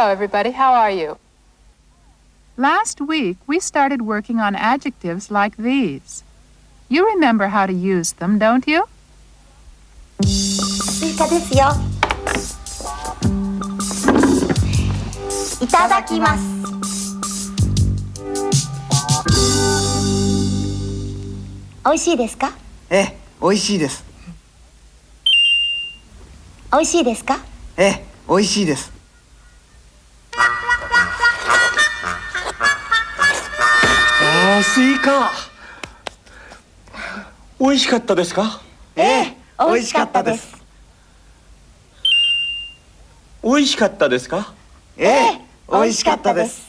Hello, everybody. How are you? Last week, we started working on adjectives like these. You remember how to use them, don't you? スイカですよ。いただきます。美味しいですか？ええ、美味しいです。美味しいですか？ええ、美味しいです。スイカ。美味しかったですか？ええ、美味しかったです。美味しかったですか？ええ、美味しかったです。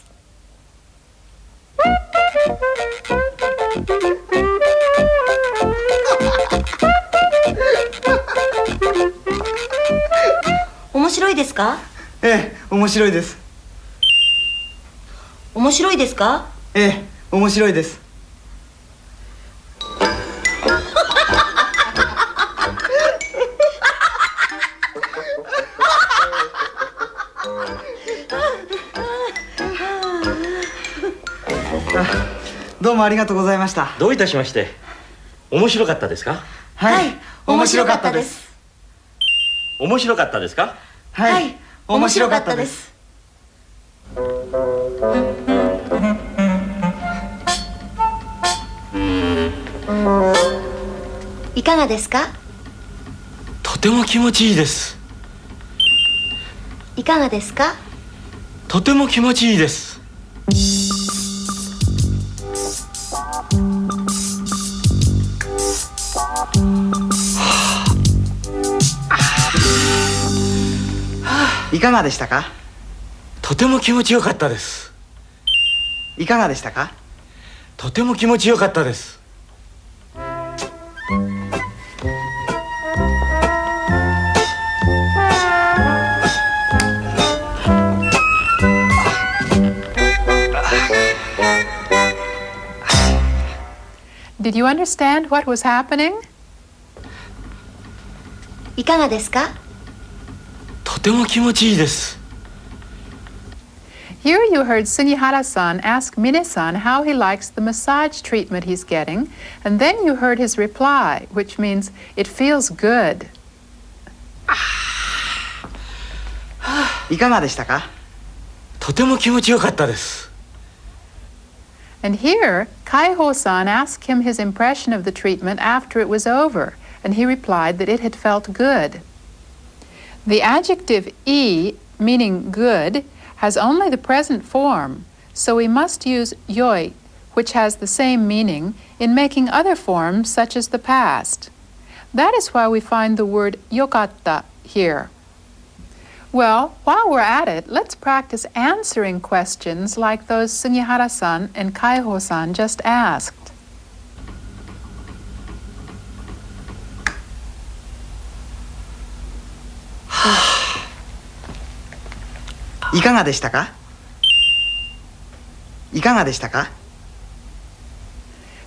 面白いですか？ええ、面白いです。面白いですか？ええ、面白いです。どうもありがとうございました。どういたしまして。面白かったですか？はい、面白かったです。面白かったですか？はい、面白かったです。いかがですか？とても気持ちいいです。いかがですか？とても気持ちいいです。いかがでしたか？とても気持ちよかったです。いかがでしたか？とても気持ちよかったです。Did you understand what was happening? いかがですか？とても気持ちいいです。Here you heard Sugihara-san ask Mine-san how he likes the massage treatment he's getting, and then you heard his reply, which means, it feels good. いかがでしたか？とても気持ちよかったです。And here, Kaiho-san asked him his impression of the treatment after it was over, and he replied that it had felt good. The adjective "i," meaning good, has only the present form, so we must use yoi, which has the same meaning, in making other forms such as the past. That is why we find the word yokatta here. Well, while we're at it, let's practice answering questions like those Sugihara-san and Kaiho-san just asked. いかがでしたか？いかがでしたか？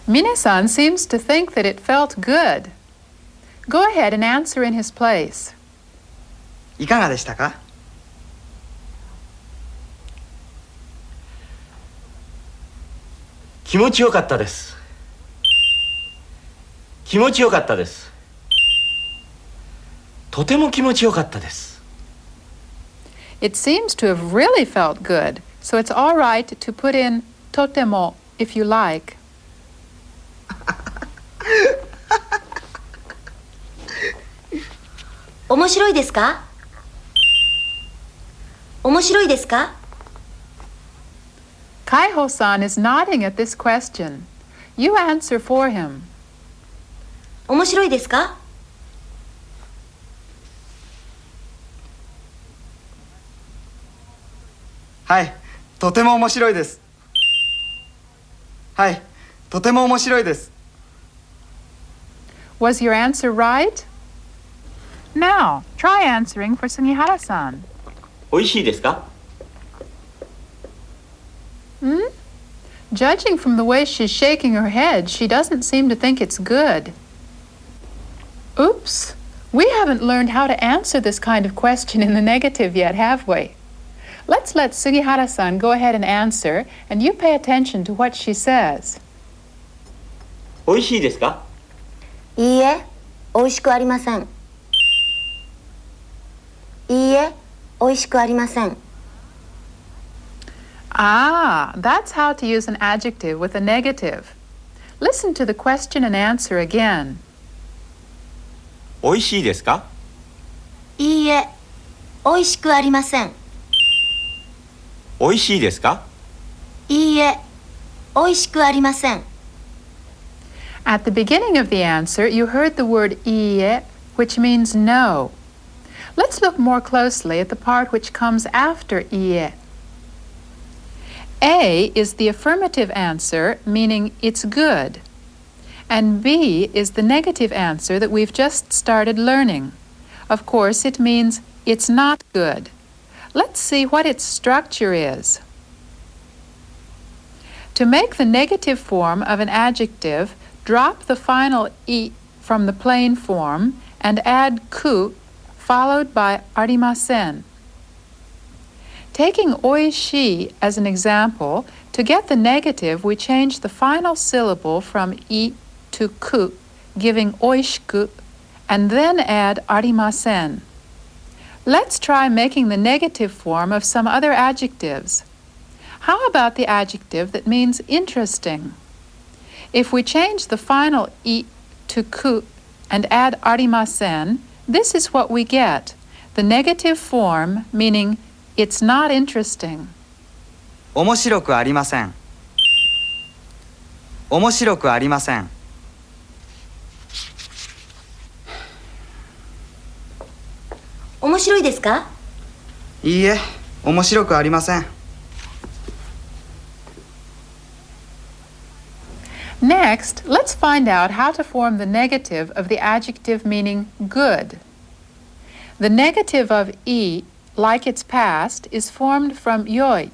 Mine-san seems to think that it felt good. Go ahead and answer in his place. いかがでしたか？気持ちよかったです。気持ちよかったです。とても気持ちよかったです。It seems to have really felt good, so it's all right to put in totemo if you like. 面白いですか？面白いですか？ Kaiho-san is nodding at this question. You answer for him. 面白いですか？はい、とても面白いです。はい、とても面白いです。Was your answer right? Now, try answering for Sugihara-san. 美味しいですか？ Judging from the way she's shaking her head, she doesn't seem to think it's good. Oops, we haven't learned how to answer this kind of question in the negative yet, have we? Let's let Sugihara-san go ahead and answer, and you pay attention to what she says. 美味しいですか？いいえ、美味しくありません。いいえ、美味しくありません。Ah, that's how to use an adjective with a negative. Listen to the question and answer again. 美味しいですか？いいえ、美味しくありません。美味しいですか？いいえ、美味しくありません。 At the beginning of the answer, you heard the word iie, which means no. Let's look more closely at the part which comes after iie. A is the affirmative answer, meaning it's good. And B is the negative answer that we've just started learning. Of course, it means it's not good. Let's see what its structure is. To make the negative form of an adjective, drop the final I from the plain form and add ku, followed by arimasen. Taking oishi as an example, to get the negative, we change the final syllable from I to ku, giving oishiku, and then add arimasen. Let's try making the negative form of some other adjectives. How about the adjective that means interesting? If we change the final I to ku and add arimasen, this is what we get, the negative form meaning it's not interesting. 面白くありません。面白くありません。面白いですか？いいえ、面白くありません。Next, let's find out how to form the negative of the adjective meaning good. The negative of I, like its past, is formed from yoi,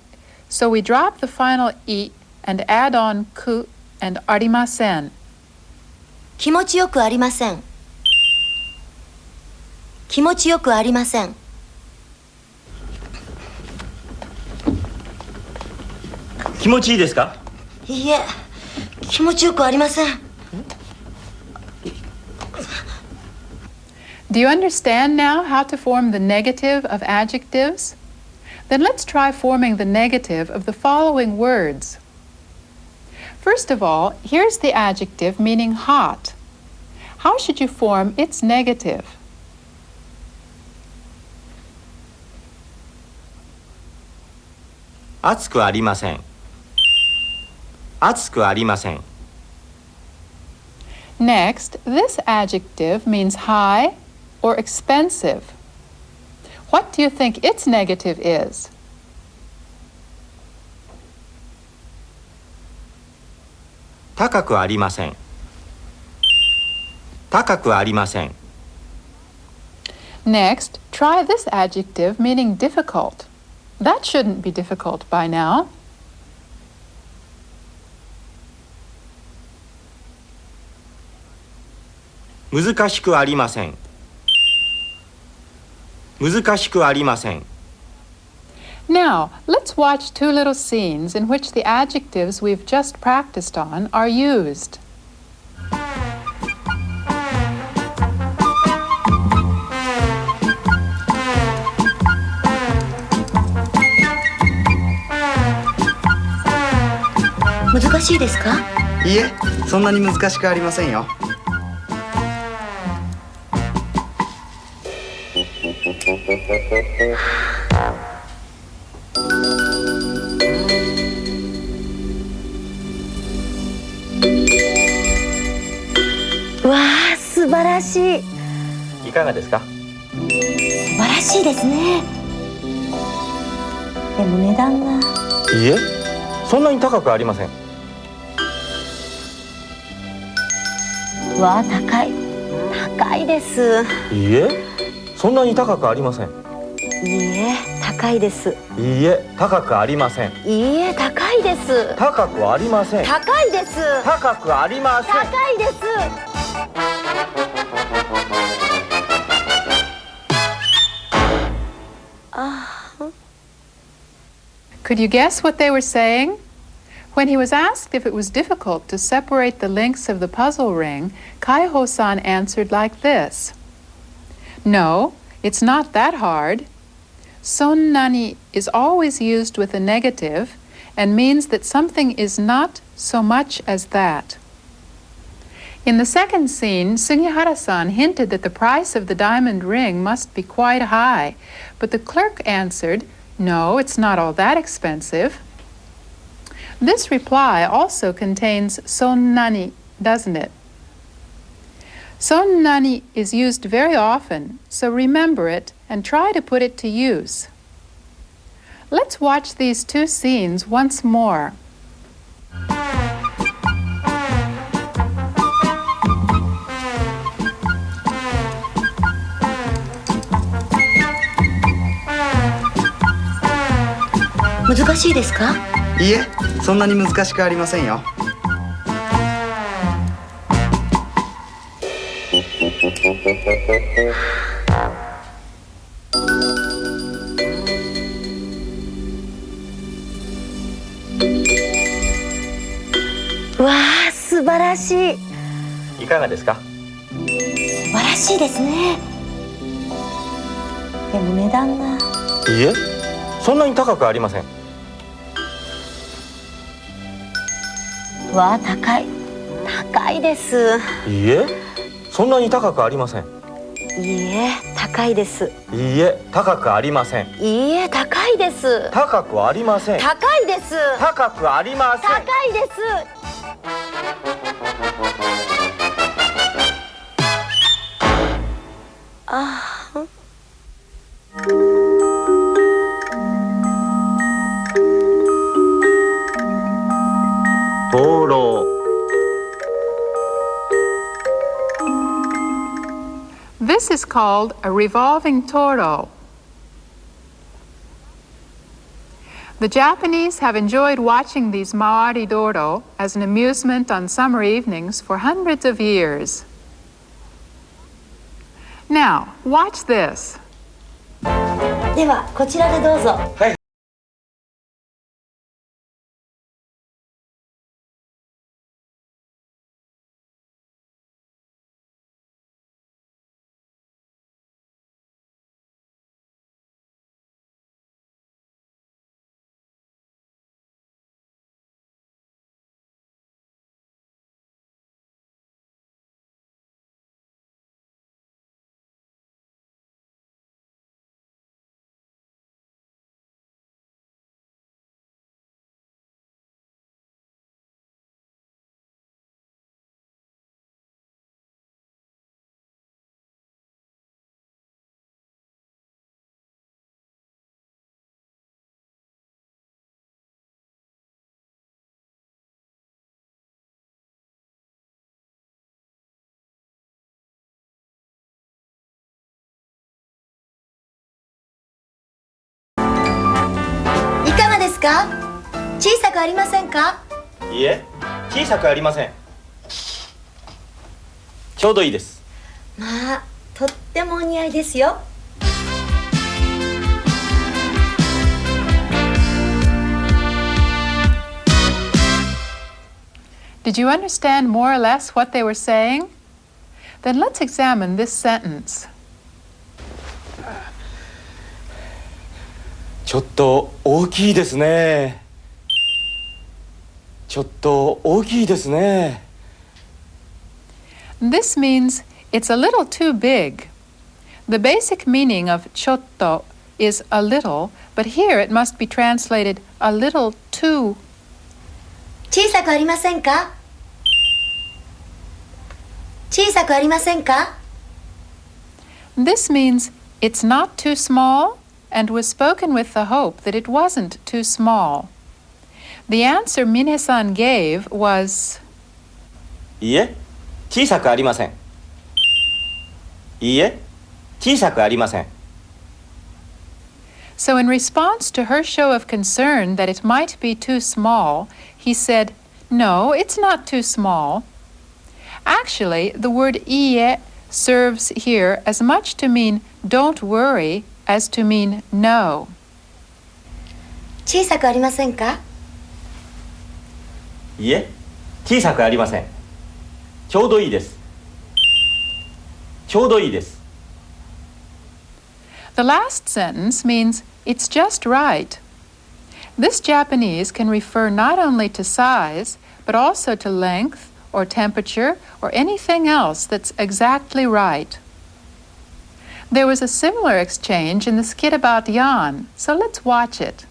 so we drop the final I and add on ku and arimasen. 気持ちよくありません。気持ちよくありません。気持ちいいですか？いいえ、気持ちよくありません。Do you understand now how to form the negative of adjectives? Then let's try forming the negative of the following words. First of all, here's the adjective meaning hot. How should you form its negative? 暑くありません。暑くありません。Next, this adjective means high or expensive. What do you think its negative is? 高くありません。高くありません。Next, try this adjective meaning difficult. That shouldn't be difficult by now. 難しくありません。難しくありません。Now, let's watch two little scenes in which the adjectives we've just practiced on are used.「難しいですか？」いいえ、そんなに難しくありませんよ。わあ、素晴らしい。いかがですか？素晴らしいですね。でも値段が。いいえ、そんなに高くありません。わあ、高い。高いです。いいえ、そんなに高くありません。いいえ、高いです。いいえ、高くありません。いいえ、高いです。高くありません。高いです。高くありません。高いです。ああ。Could you guess what they were saying? When he was asked if it was difficult to separate the links of the puzzle ring, Kaiho-san answered like this. No, it's not that hard. Sonnani is always used with a negative and means that something is not so much as that. In the second scene, Sugihara-san hinted that the price of the diamond ring must be quite high, but the clerk answered, no, it's not all that expensive. This reply also contains sonnani, doesn't it? Sonnani is used very often, so remember it and try to put it to use. Let's watch these two scenes once more.難しいですか？いいえ、そんなに難しくありませんよ。わあ、素晴らしい。いかがですか？素晴らしいですね。でも値段が。いいえ、そんなに高くありません。わあ、高い。高いです。いいえ、そんなに高くありません。いいえ、高いです。いいえ、高くありません。いいえ、高いです。高くありません。高いです。高くありません。高いです。ああ。灯籠。This is called a revolving toro. The Japanese have enjoyed watching these Maori doro as an amusement on summer evenings for hundreds of years. Now, watch this. ではこちらでどうぞ。はい。いかがですか？小さくありませんか？いいえ、小さくありません。ちょうどいいです。まあ、とってもお似合いですよ。Did you understand more or less what they were saying? Then let's examine this sentence. ちょっと大きいですね。ちょっと大きいですね。This means it's a little too big. The basic meaning of chotto is a little, but here it must be translated a little too. 小さくありませんか？小さくありませんか？ This means it's not too small and was spoken with the hope that it wasn't too small. The answer Mine-san gave was, いいえ、小さくありません。いいえ、小さくありません。So in response to her show of concern that it might be too small, he said, no, it's not too small. Actually, the word iie serves here as much to mean don't worry as to mean no. 小さくありませんか？いいえ、小さくありません。ちょうどいいです。ちょうどいいです。The last sentence means it's just right. This Japanese can refer not only to size, but also to length or temperature or anything else that's exactly right. There was a similar exchange in the skit about Jan, so let's watch it.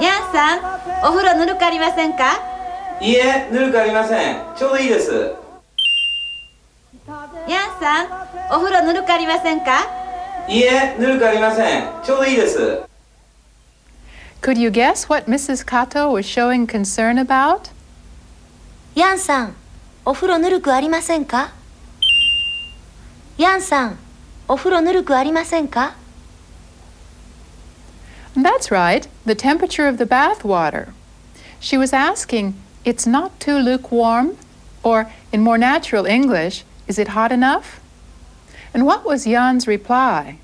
ヤンさん、お風呂ぬるくありませんか？いいえ、ぬるくありません。ちょうどいいです。ヤンさん、お風呂ぬるくありませんか？いいえ、ぬるくありません。ちょうどいいです。Could you guess what Mrs. Kato was showing concern about? ヤンさん、お風呂ぬるくありませんか？ヤンさん、お風呂ぬるくありませんか？ That's right, the temperature of the bath water. She was asking, it's not too lukewarm? Or, in more natural English, is it hot enough? And what was Jan's reply?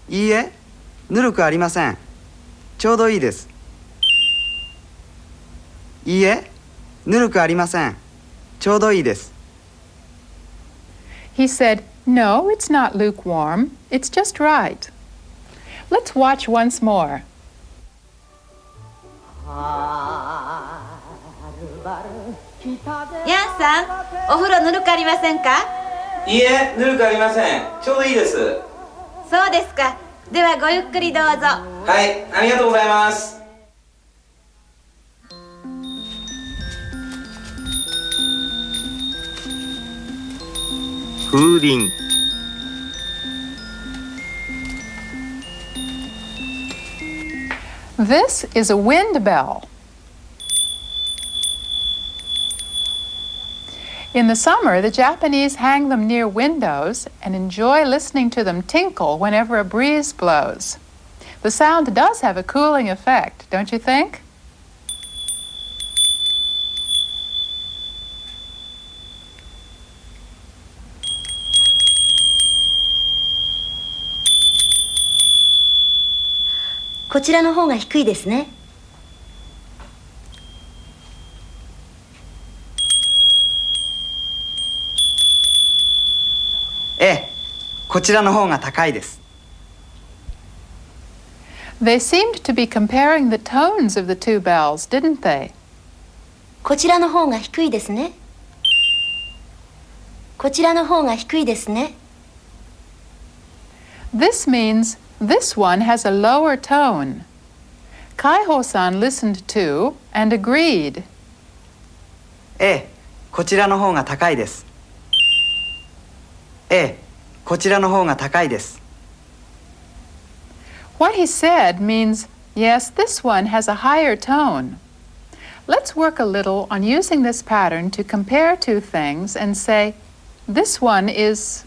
いいえ、ぬるくありません。ちょうどいいです。いいえ、ぬるくありません。ちょうどいいです。He said, no, it's not lukewarm. It's just right. Let's watch once more. ヤンさん、お風呂ぬるくありませんか？いいえ、ぬるくありません。ちょうどいいです。そうですか。ではごゆっくりどうぞ。はい、ありがとうございます。風鈴。This is a wind bell. In the summer, the Japanese hang them near windows and enjoy listening to them tinkle whenever a breeze blows. The sound does have a cooling effect, don't you think? .こちらの方が低いですね。ええ、こちらの方が高いです。They seemed to be comparing the tones of the two bells, didn't they? こちらの方が低いですね。こちらの方が低いですね。This means this one has a lower tone. Kaiho-san listened to and agreed. ええ、こちらの方が高いです。ええ、こちらの方が高いです。What he said means, yes, this one has a higher tone. Let's work a little on using this pattern to compare two things and say, this one is...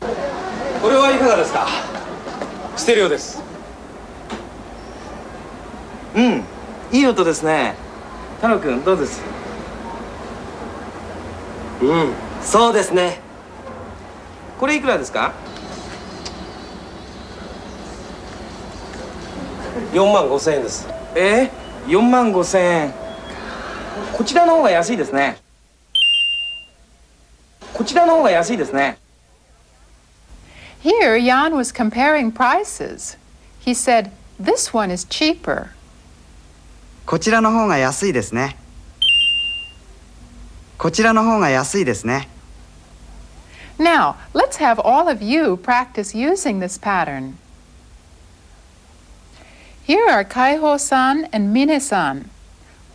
これはいかがですか？ステレオです。うん、いい音ですね。太郎くんどうです？うん、そうですね。これいくらですか？45,000円です。45,000円。こちらの方が安いですね。こちらの方が安いですね。Here, Jan was comparing prices. He said, this one is cheaper. こちらの方が安いですね。こちらの方が安いですね。Now, let's have all of you practice using this pattern. Here are Kaiho-san and Mine-san.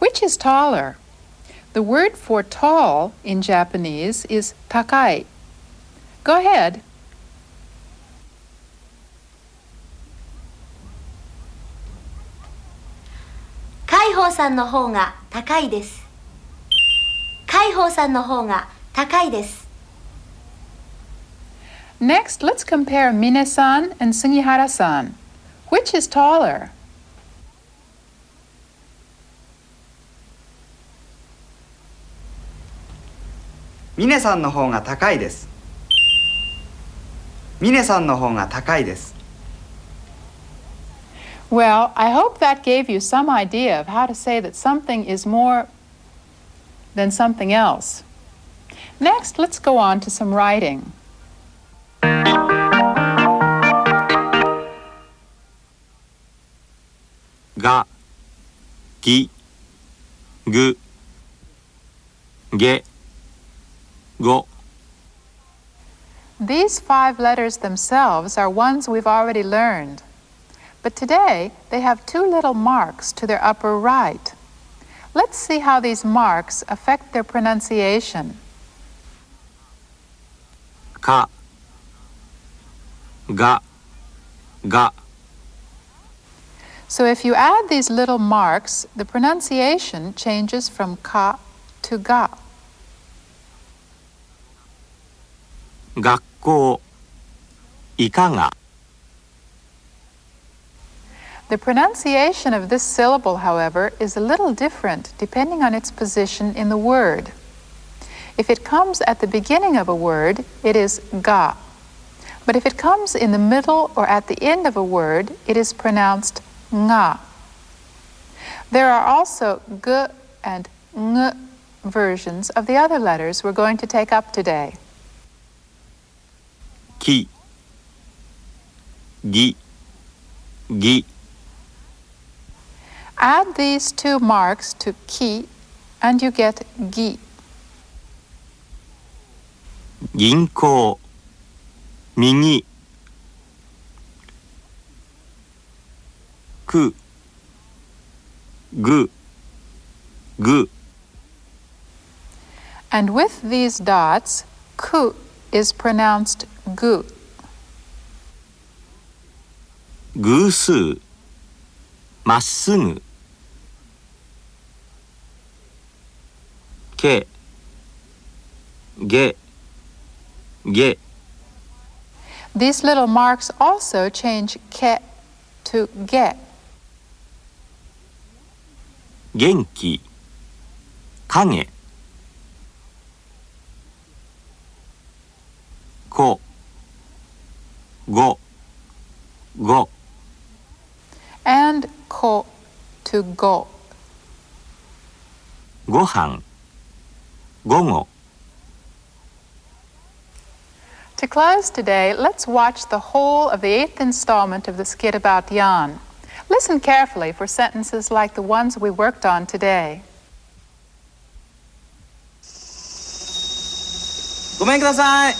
Which is taller? The word for tall in Japanese is takai. Go ahead. 海宝さんの方が高いです。海宝さんの方が高いです。Next, let's compare Mine-san and Sugihara-san. Which is taller? ミネさんの方が高いです。峰さんの方が高いです。Well, I hope that gave you some idea of how to say that something is more than something else. Next, let's go on to some writing. が、ぎ、ぐ、げ、ご。These 5 letters themselves are ones we've already learned. But today, they have 2 little marks to their upper right. Let's see how these marks affect their pronunciation. か、が、が。So if you add these little marks, the pronunciation changes from ka to ga. 学校、いかが。The pronunciation of this syllable, however, is a little different depending on its position in the word. If it comes at the beginning of a word, it is ga. But if it comes in the middle or at the end of a word, it is pronounced nga. There are also g and ng versions of the other letters we're going to take up today. き、ぎ、ぎ。Add these 2 marks to ki and you get gi. 銀行、右。く、ぐ、ぐ。And with these dots, ku is pronounced gu. 偶数、まっすぐ。け、げ、げ。These little marks also change ke to ge. 元気、影。こ、ご、ご。And ko to go. ご飯、午後。To close today, let's watch the whole of the 8th installment of the skit about Jan. Listen carefully for sentences like the ones we worked on today. ごめんください。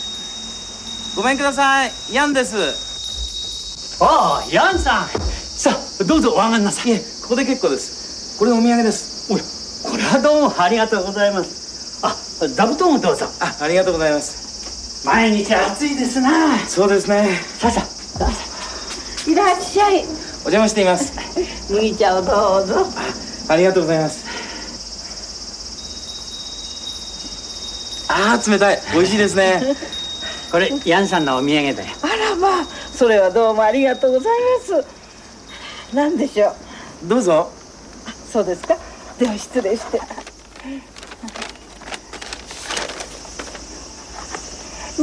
ごめんください。ヤンです。ああ、ヤンさん。さあ、どうぞお上がりなさい。いえ、ここで結構です。これお土産です。おや、これはどうもありがとうございます。あ、座布団をどうぞ。ありがとうございます。毎日暑いですな。そうですね。さあさあ、どうぞ。いらっしゃい。お邪魔しています。麦茶をどうぞ。ありがとうございます。冷たい。美味しいですね。これヤンさんのお土産だよ。あらまあ、それはどうもありがとうございます。何でしょう。どうぞ。そうですか。では失礼して。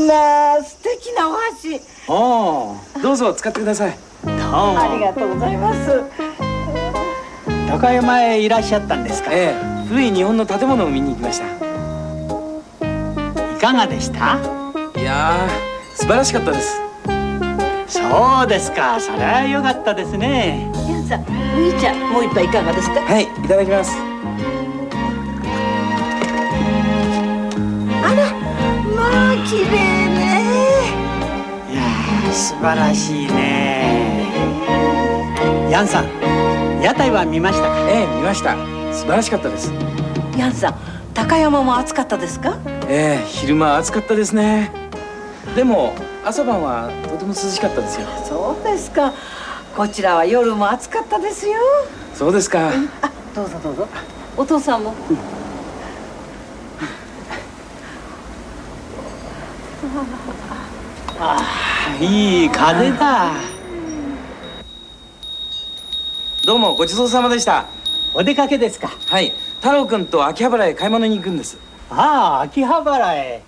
まあ、素敵なお箸。おお、どうぞ使ってください。ありがとうございます。高山へいらっしゃったんですか。ええ、古い日本の建物を見に行きました。いかがでした。いやー、素晴らしかったです。そうですか。それは良かったですね。ヤンさん、麦茶もう一杯いかがですか。はい、いただきます。あら、まあ綺麗ね。いやー、素晴らしいね。ヤンさん、屋台は見ましたか。ええ、見ました。素晴らしかったです。ヤンさん、高山も暑かったですか。ええ、昼間暑かったですね。でも朝晩はとても涼しかったですよ。そうですか。こちらは夜も暑かったですよ。そうですか。あ、どうぞどうぞ。お父さんも。ああ、いい風だ。どうもごちそうさまでした。お出かけですか。はい、太郎くんと秋葉原へ買い物に行くんです。ああ、秋葉原へ。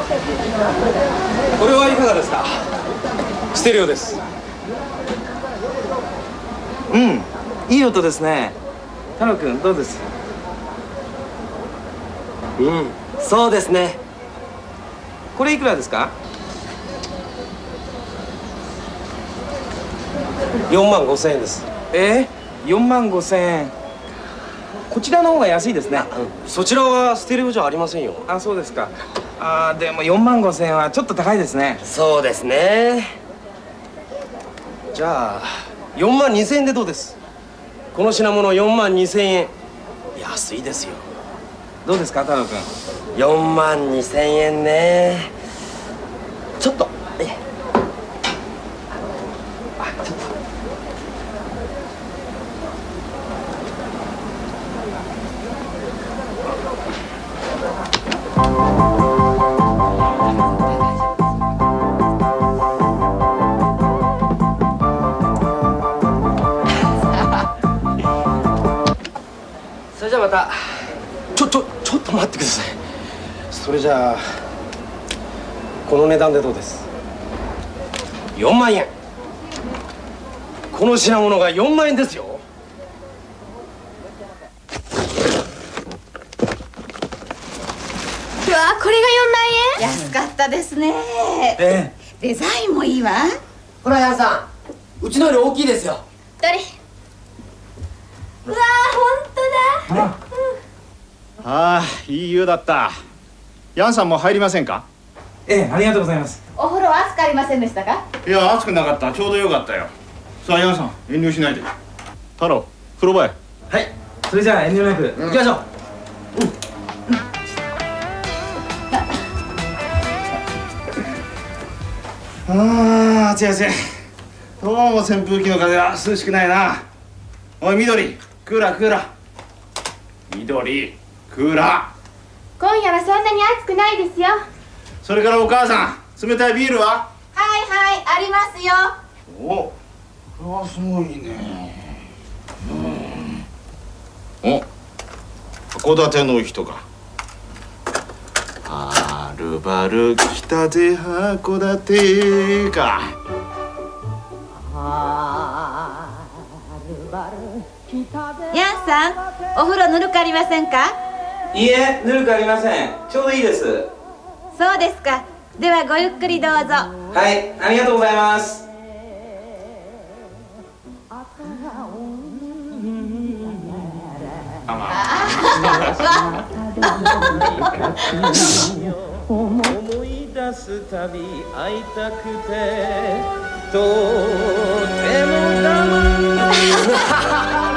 これはいかがですか？ステレオです。うん、いい音ですね。太郎くんどうです？うん、そうですね。これいくらですか45,000円です。45000円。こちらの方が安いですね。そちらはステレオじゃありませんよ。あ、そうですか。でも45000円はちょっと高いですね。そうですね。じゃあ42,000円でどうです？この品物42,000円。安いですよ。どうですか太郎くん。42,000円ね。ちょっと。ちょっと。それじゃあまた。ちょっと待ってください。それじゃあこの値段でどうです？4万円。この品物が4万円ですよ。うわー、これが4万円。安かったですね。デザインもいいわ。ほらヤンさん、うちのより大きいですよ。どれ？うわー、本当だ。ああ、いい湯だった。ヤンさんも入りませんか？ありがとうございます。お風呂暑くありませんでしたか？いや、暑くなかった。ちょうどよかったよ。さあ、ヤンさん、遠慮しないで。太郎、風呂場へ。はい。それじゃあ遠慮なく行きましょう。ああ、暑い暑い。どうも扇風機の風は涼しくないな。おい、緑、クーラークーラー。緑、クーラー。今夜はそんなに暑くないですよ。それからお母さん、冷たいビールは？はいはい、ありますよ。お、あ、すごいね。お、函館の人か。はるばる来たぜ函館か。ヤンさん、お風呂ぬるくありませんか？いいえ、ぬるくありません。ちょうどいいです。そうですか。ではごゆっくりどうぞ。はい、ありがとうございます。思い出すたび会いたくてとても我慢